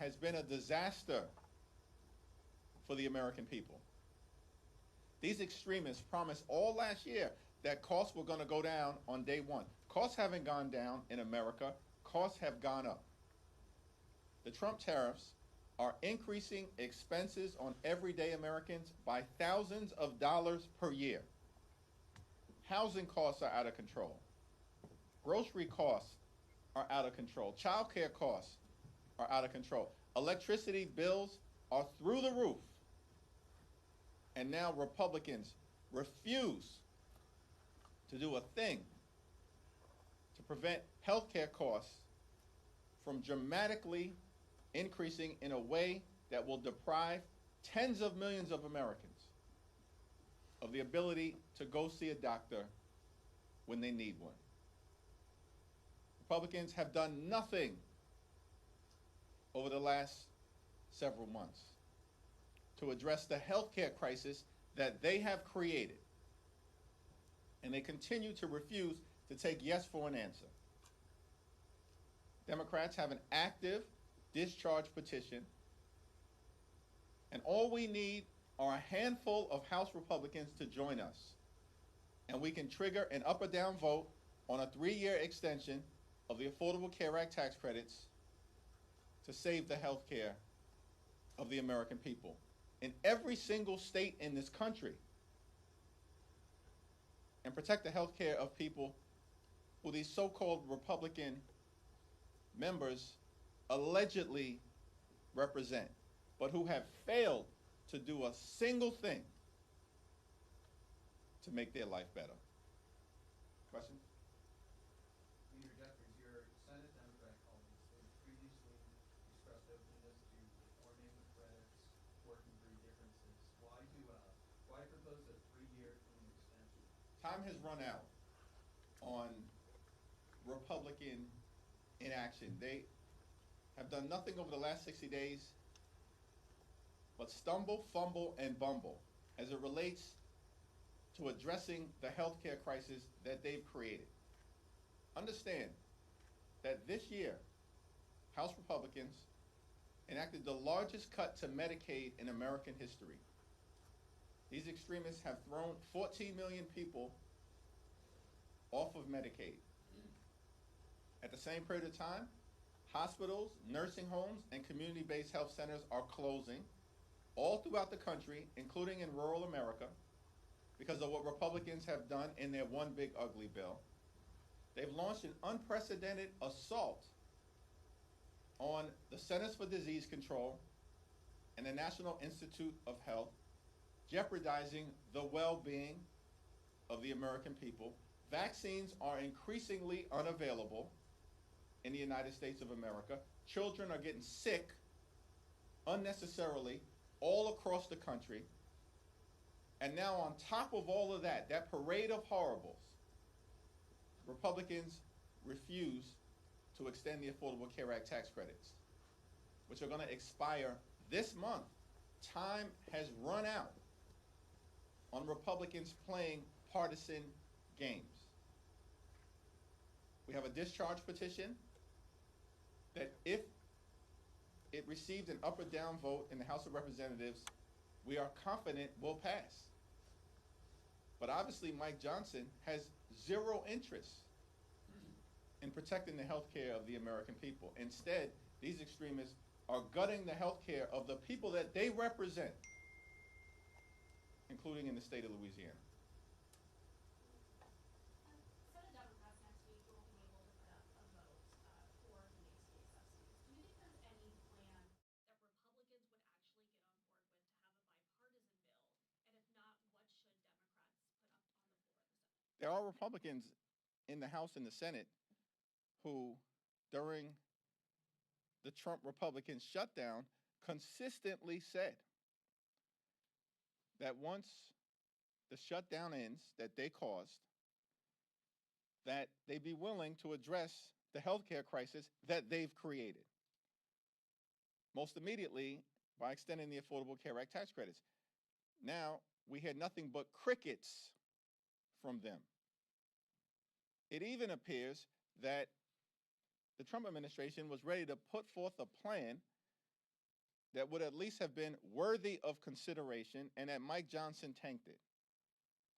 has been a disaster for the American people. These extremists promised all last year that costs were going to go down on day one. Costs haven't gone down in America. Costs have gone up. The Trump tariffs are increasing expenses on everyday Americans by thousands of dollars per year. Housing costs are out of control. Grocery costs are out of control. Child care costs are out of control. Electricity bills are through the roof. And now Republicans refuse to do a thing to prevent health care costs from dramatically increasing in a way that will deprive tens of millions of Americans of the ability to go see a doctor when they need one. Republicans have done nothing over the last several months to address the health care crisis that they have created. And they continue to refuse to take yes for an answer. Democrats have an active discharge petition, and all we need are a handful of House Republicans to join us, and we can trigger an up or down vote on a 3-year extension of the Affordable Care Act tax credits to save the health care of the American people. In every single state in this country, and protect the health care of people who these so-called Republican members allegedly represent, but who have failed to do a single thing to make their life better. Question? Leader Jeffries, your Senate Democrat colleagues have previously expressed openness to reforming the credits, working through differences. Why propose a 3-year clean extension? Time has run out on Republican inaction. They have done nothing over the last 60 days but stumble, fumble, and bumble as it relates to addressing the healthcare crisis that they've created. Understand that this year, House Republicans enacted the largest cut to Medicaid in American history. These extremists have thrown 14 million people off of Medicaid. At the same period of time, hospitals, nursing homes, and community-based health centers are closing all throughout the country, including in rural America, because of what Republicans have done in their one big ugly bill. They've launched an unprecedented assault on the Centers for Disease Control and the National Institute of Health, jeopardizing the well-being of the American people. Vaccines are increasingly unavailable in the United States of America. Children are getting sick unnecessarily all across the country. And now on top of all of that, that parade of horribles, Republicans refuse to extend the Affordable Care Act tax credits, which are going to expire this month. Time has run out on Republicans playing partisan games. We have a discharge petition that, if it receives an up or down vote in the House of Representatives, we are confident will pass. But obviously Mike Johnson has zero interest in protecting the health care of the American people. Instead, these extremists are gutting the health care of the people that they represent, including in the state of Louisiana. Senate Democrats next week won't be able to put up a vote for the HCA subsidies. Do you think there's any plan that Republicans would actually get on board with to have a bipartisan bill? And if not, what should Democrats put up on the floor of the Senate? There are Republicans in the House and the Senate who, during the Trump Republican shutdown, consistently said that once the shutdown ends that they caused, that they'd be willing to address the healthcare crisis that they've created. Most immediately by extending the Affordable Care Act tax credits. Now we hear nothing but crickets from them. It even appears that the Trump administration was ready to put forth a plan that would at least have been worthy of consideration, and that Mike Johnson tanked it.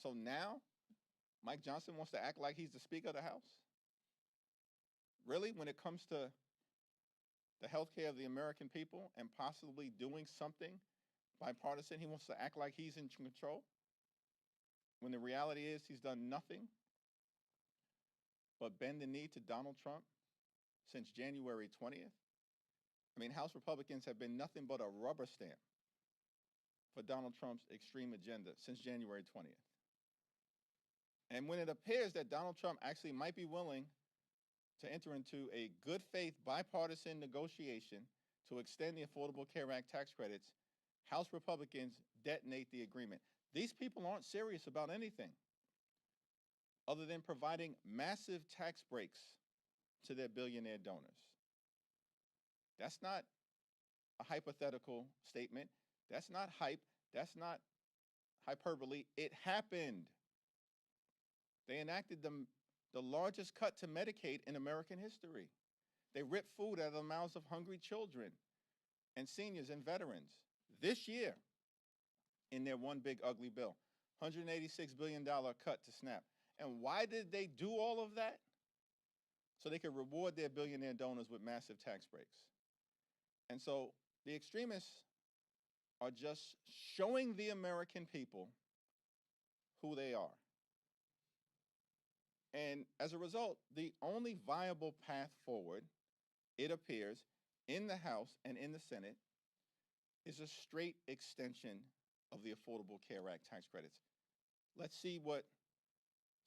So now, Mike Johnson wants to act like he's the Speaker of the House? Really, when it comes to the health care of the American people and possibly doing something bipartisan, he wants to act like he's in control? When the reality is he's done nothing but bend the knee to Donald Trump since January 20th? I mean, House Republicans have been nothing but a rubber stamp for Donald Trump's extreme agenda since January 20th. And when it appears that Donald Trump actually might be willing to enter into a good faith bipartisan negotiation to extend the Affordable Care Act tax credits, House Republicans detonate the agreement. These people aren't serious about anything other than providing massive tax breaks to their billionaire donors. That's not a hypothetical statement. That's not hype. That's not hyperbole. It happened. They enacted the largest cut to Medicaid in American history. They ripped food out of the mouths of hungry children and seniors and veterans this year in their one big ugly bill. $186 billion cut to SNAP. And why did they do all of that? So they could reward their billionaire donors with massive tax breaks. And so the extremists are just showing the American people who they are. And as a result, the only viable path forward, it appears, in the House and in the Senate is a straight extension of the Affordable Care Act tax credits. Let's see what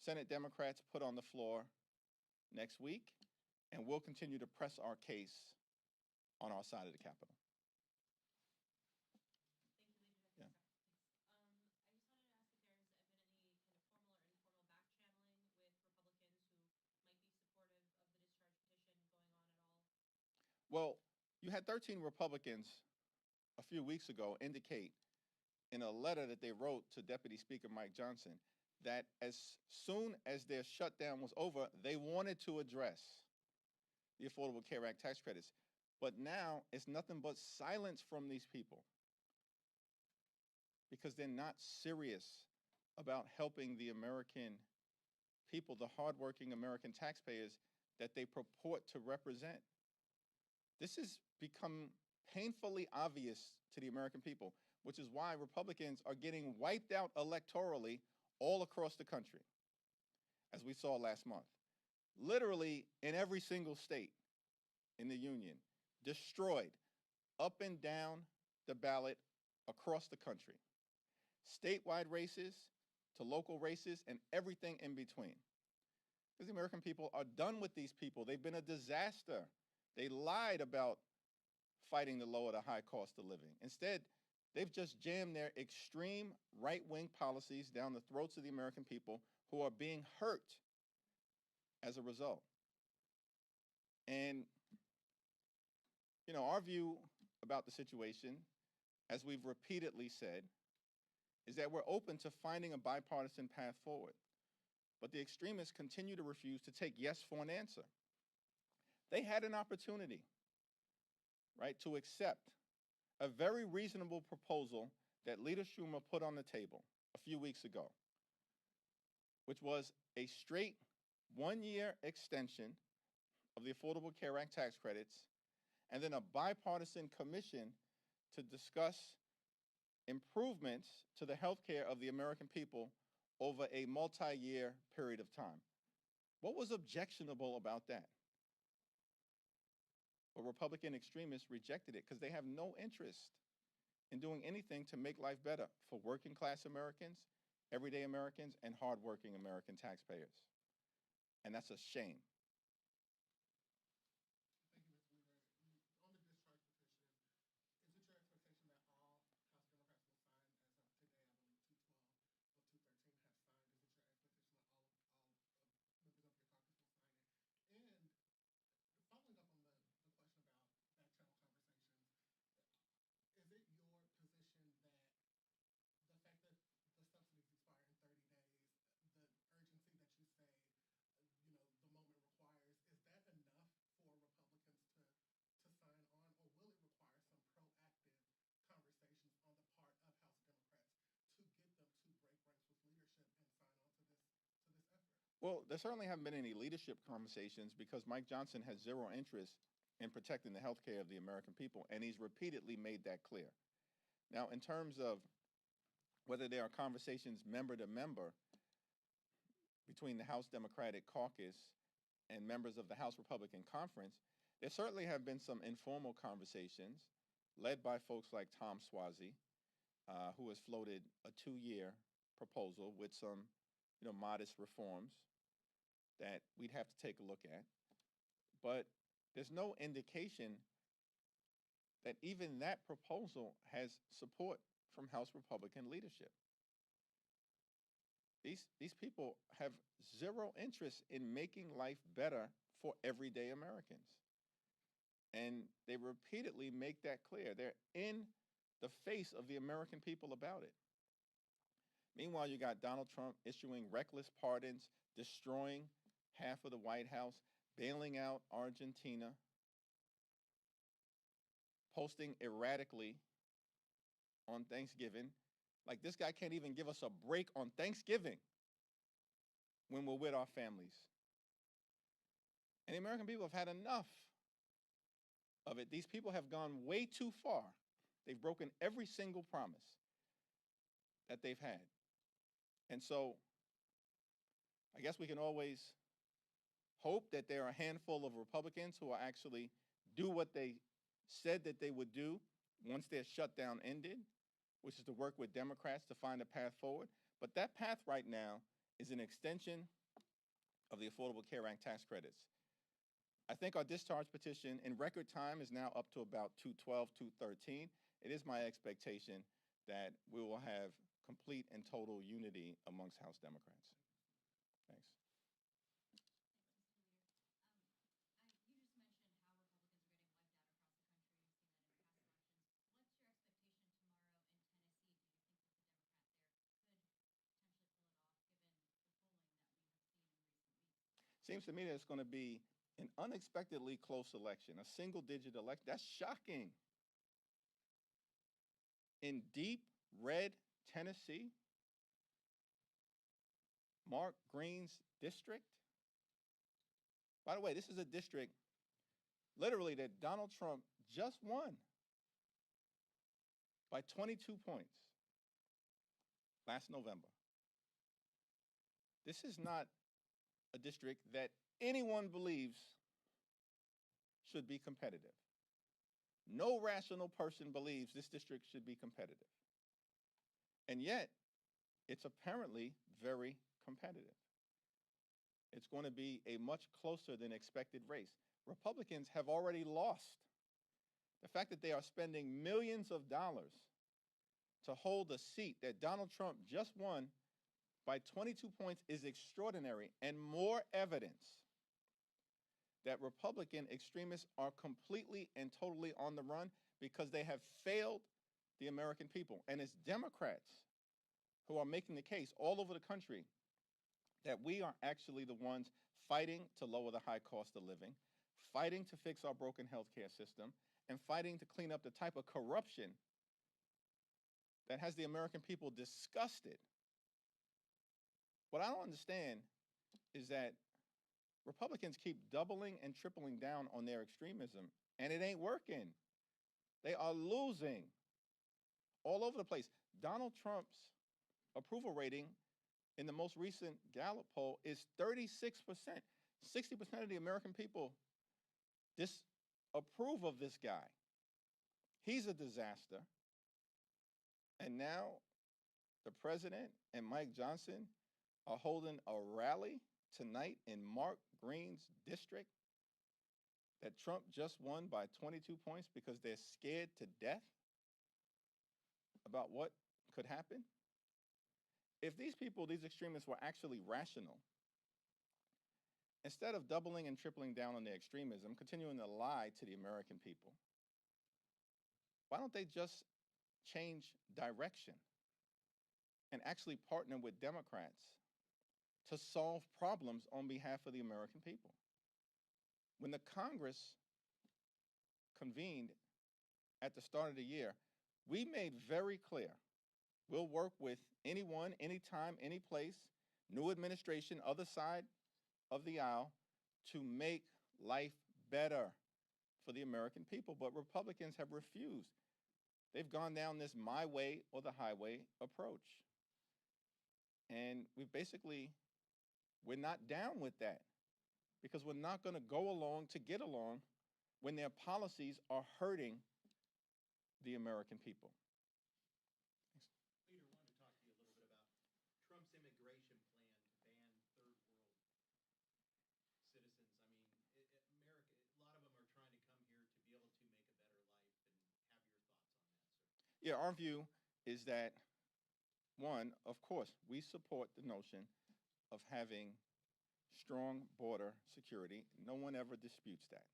Senate Democrats put on the floor next week, and we'll continue to press our case on our side of the Capitol. Thank you, Leader Jeffries. Yeah. I just wanted to ask if there is been any kind of formal or informal back channeling with Republicans who might be supportive of the discharge petition going on at all. Well, you had 13 Republicans a few weeks ago indicate in a letter that they wrote to Deputy Speaker Mike Johnson that as soon as their shutdown was over, they wanted to address the Affordable Care Act tax credits. But now it's nothing but silence from these people because they're not serious about helping the American people, the hardworking American taxpayers that they purport to represent. This has become painfully obvious to the American people, which is why Republicans are getting wiped out electorally all across the country, as we saw last month. Literally in every single state in the union, destroyed up and down the ballot across the country. Statewide races to local races and everything in between. Because the American people are done with these people. They've been a disaster. They lied about fighting to lower the high cost of living. Instead, they've just jammed their extreme right-wing policies down the throats of the American people who are being hurt as a result. And, you know, our view about the situation, as we've repeatedly said, is that we're open to finding a bipartisan path forward. But the extremists continue to refuse to take yes for an answer. They had an opportunity, right, to accept a very reasonable proposal that Leader Schumer put on the table a few weeks ago, which was a straight one-year extension of the Affordable Care Act tax credits, and then a bipartisan commission to discuss improvements to the health care of the American people over a multi-year period of time. What was objectionable about that? But Republican extremists rejected it because they have no interest in doing anything to make life better for working class Americans, everyday Americans, and hardworking American taxpayers. And that's a shame. Thank you, Mr. Leader. On the discharge petition, is it your position that the fact that the subsidies expire in 30 days, the urgency that you say, the moment Well, there certainly haven't been any leadership conversations because Mike Johnson has zero interest in protecting the health care of the American people, and he's repeatedly made that clear. Now, in terms of whether there are conversations member to member between the House Democratic Caucus and members of the House Republican Conference, there certainly have been some informal conversations led by folks like Tom Suozzi, who has floated a 2-year proposal with some, modest reforms that we'd have to take a look at. But there's no indication that even that proposal has support from House Republican leadership. These people have zero interest in making life better for everyday Americans. And they repeatedly make that clear. They're in the face of the American people about it. Meanwhile, you got Donald Trump issuing reckless pardons, destroying half of the White House, bailing out Argentina, posting erratically on Thanksgiving. Like, this guy can't even give us a break on Thanksgiving when we're with our families. And the American people have had enough of it. These people have gone way too far. They've broken every single promise that they've had. And so I guess we can always hope that there are a handful of Republicans who will actually do what they said that they would do once their shutdown ended, which is to work with Democrats to find a path forward. But that path right now is an extension of the Affordable Care Act tax credits. I think our discharge petition in record time is now up to about 212, 213. It is my expectation that we will have complete and total unity amongst House Democrats. Thanks. Seems to me that it's going to be an unexpectedly close election, a single-digit election. That's shocking. In deep red Tennessee, Mark Green's district. By the way, this is a district literally that Donald Trump just won by 22 points last November. This is not a district that anyone believes should be competitive. No rational person believes this district should be competitive. And yet, it's apparently very competitive. It's going to be a much closer than expected race. Republicans have already lost. The fact that they are spending millions of dollars to hold a seat that Donald Trump just won by 22 points is extraordinary, and more evidence that Republican extremists are completely and totally on the run because they have failed the American people. And it's Democrats who are making the case all over the country that we are actually the ones fighting to lower the high cost of living, fighting to fix our broken healthcare system, and fighting to clean up the type of corruption that has the American people disgusted. What I don't understand is that Republicans keep doubling and tripling down on their extremism, and it ain't working. They are losing all over the place. Donald Trump's approval rating in the most recent Gallup poll is 36%. 60% of the American people disapprove of this guy. He's a disaster. And now the president and Mike Johnson are holding a rally tonight in Mark Green's district that Trump just won by 22 points because they're scared to death about what could happen. If these people, these extremists, were actually rational, instead of doubling and tripling down on their extremism, continuing to lie to the American people, why don't they just change direction and actually partner with Democrats to solve problems on behalf of the American people? When the Congress convened at the start of the year, we made very clear we'll work with anyone, anytime, any place, new administration, other side of the aisle, to make life better for the American people. But Republicans have refused. They've gone down this my way or the highway approach. And we're not down with that, because we're not going to go along to get along when their policies are hurting the American people. Leader, wanted to talk to you a little bit about Trump's immigration plan to ban third world citizens. I mean, America, a lot of them are trying to come here to be able to make a better life, and have your thoughts on that, sir. Yeah, our view is that, one, of course, we support the notion of having strong border security. No one ever disputes that.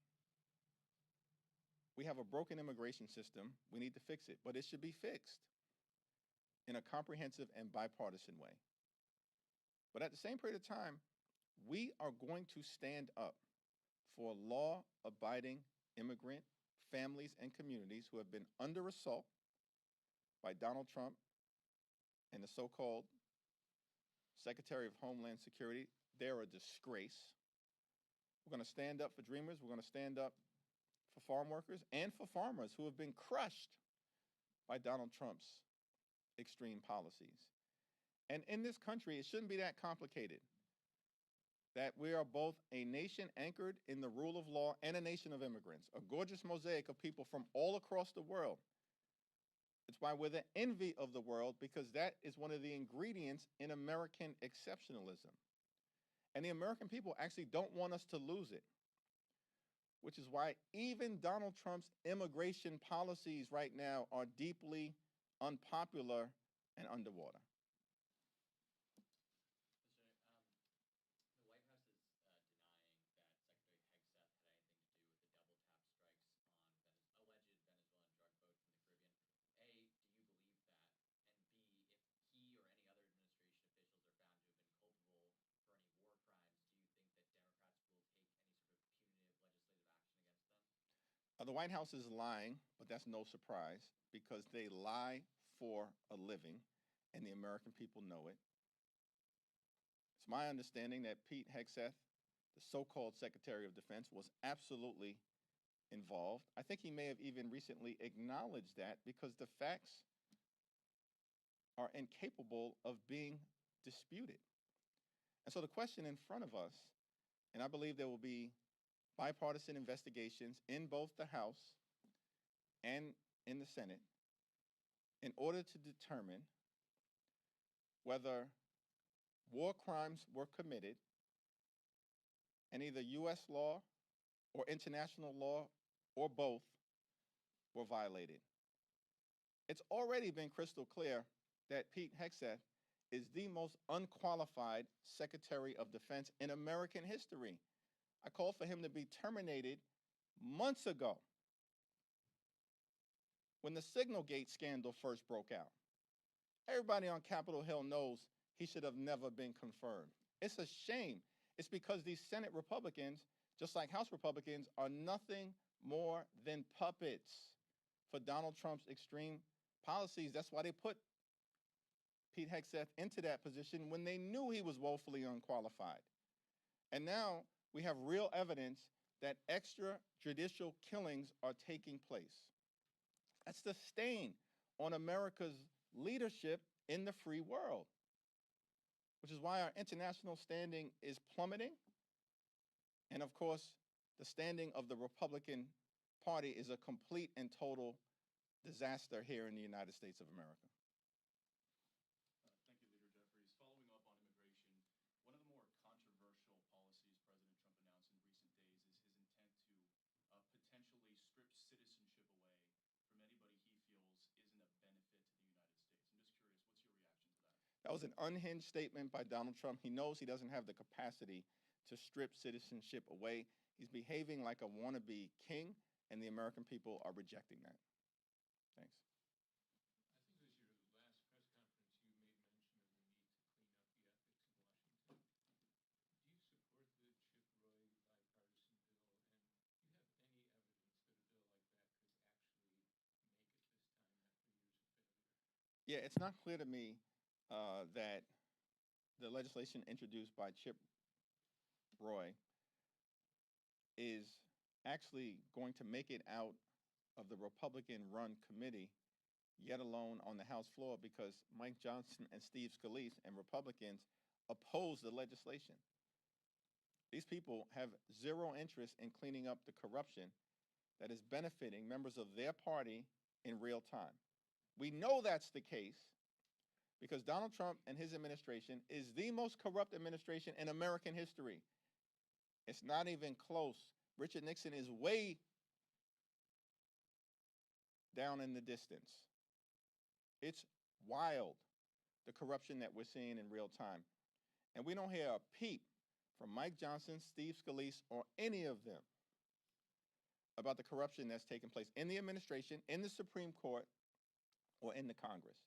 We have a broken immigration system. We need to fix it, but it should be fixed in a comprehensive and bipartisan way. But at the same period of time, we are going to stand up for law-abiding immigrant families and communities who have been under assault by Donald Trump and the so-called Secretary of Homeland Security. They're a disgrace. We're going to stand up for dreamers. We're going to stand up for farm workers and for farmers who have been crushed by Donald Trump's extreme policies. And in this country, it shouldn't be that complicated, that we are both a nation anchored in the rule of law and a nation of immigrants, a gorgeous mosaic of people from all across the world. It's why we're the envy of the world, because that is one of the ingredients in American exceptionalism. And the American people actually don't want us to lose it, which is why even Donald Trump's immigration policies right now are deeply unpopular and underwater. The White House is lying, but that's no surprise, because they lie for a living, and the American people know it. It's my understanding that Pete Hegseth, the so-called Secretary of Defense, was absolutely involved. I think he may have even recently acknowledged that, because the facts are incapable of being disputed. And so the question in front of us, and I believe there will be bipartisan investigations in both the House and in the Senate, in order to determine whether war crimes were committed and either U.S. law or international law or both were violated. It's already been crystal clear that Pete Hegseth is the most unqualified Secretary of Defense in American history. I called for him to be terminated months ago, when the Signalgate scandal first broke out. Everybody on Capitol Hill knows he should have never been confirmed. It's a shame. It's because these Senate Republicans, just like House Republicans, are nothing more than puppets for Donald Trump's extreme policies. That's why they put Pete Hegseth into that position when they knew he was woefully unqualified. And now we have real evidence that extrajudicial killings are taking place. That's the stain on America's leadership in the free world, which is why our international standing is plummeting. And of course, the standing of the Republican Party is a complete and total disaster here in the United States of America. Thank you, Leader Jeffries. Following up on immigration, one of the more controversial policies President Trump announced in recent days is his intent to potentially strip citizenship away from anybody he feels isn't a benefit to the United States. I'm just curious, what's your reaction to that? That was an unhinged statement by Donald Trump. He knows he doesn't have the capacity to strip citizenship away. He's behaving like a wannabe king, and the American people are rejecting that. Thanks. I think it was your last press conference you made mention of the need to clean up the ethics in Washington. Do you support the Chip Roy bipartisan bill, and do you have any evidence that a bill like that could actually make it this time after years of failure? Yeah, it's not clear to me that the legislation introduced by Chip Roy is actually going to make it out of the Republican-run committee, yet alone on the House floor, because Mike Johnson and Steve Scalise and Republicans oppose the legislation. These people have zero interest in cleaning up the corruption that is benefiting members of their party in real time. We know that's the case because Donald Trump and his administration is the most corrupt administration in American history. It's not even close. Richard Nixon is way down in the distance. It's wild, the corruption that we're seeing in real time. And we don't hear a peep from Mike Johnson, Steve Scalise, or any of them about the corruption that's taking place in the administration, in the Supreme Court, or in the Congress.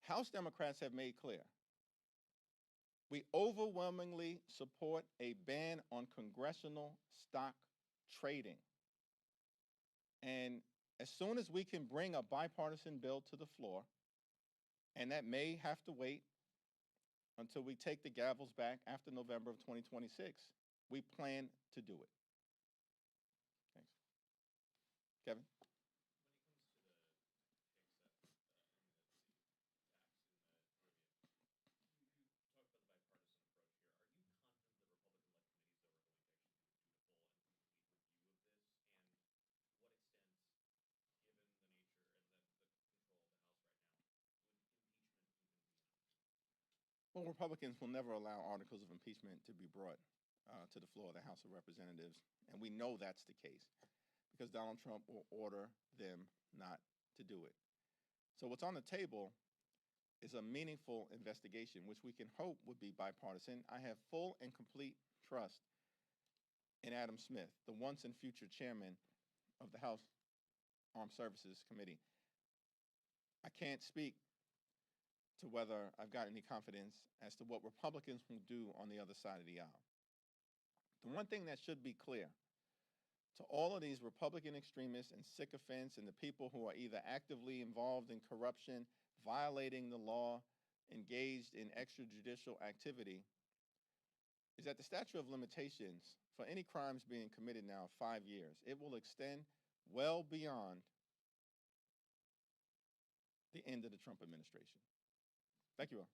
House Democrats have made clear we overwhelmingly support a ban on congressional stock trading. And as soon as we can bring a bipartisan bill to the floor, and that may have to wait until we take the gavels back after November of 2026, we plan to do it. Thanks. Kevin? Well, Republicans will never allow articles of impeachment to be brought to the floor of the House of Representatives, and we know that's the case because Donald Trump will order them not to do it. So what's on the table is a meaningful investigation, which we can hope would be bipartisan. I have full and complete trust in Adam Smith, the once and future chairman of the House Armed Services Committee. I can't speak to whether I've got any confidence as to what Republicans will do on the other side of the aisle. The one thing that should be clear to all of these Republican extremists and sycophants and the people who are either actively involved in corruption, violating the law, engaged in extrajudicial activity, is that the statute of limitations for any crimes being committed now are 5 years. It will extend well beyond the end of the Trump administration. Thank you all.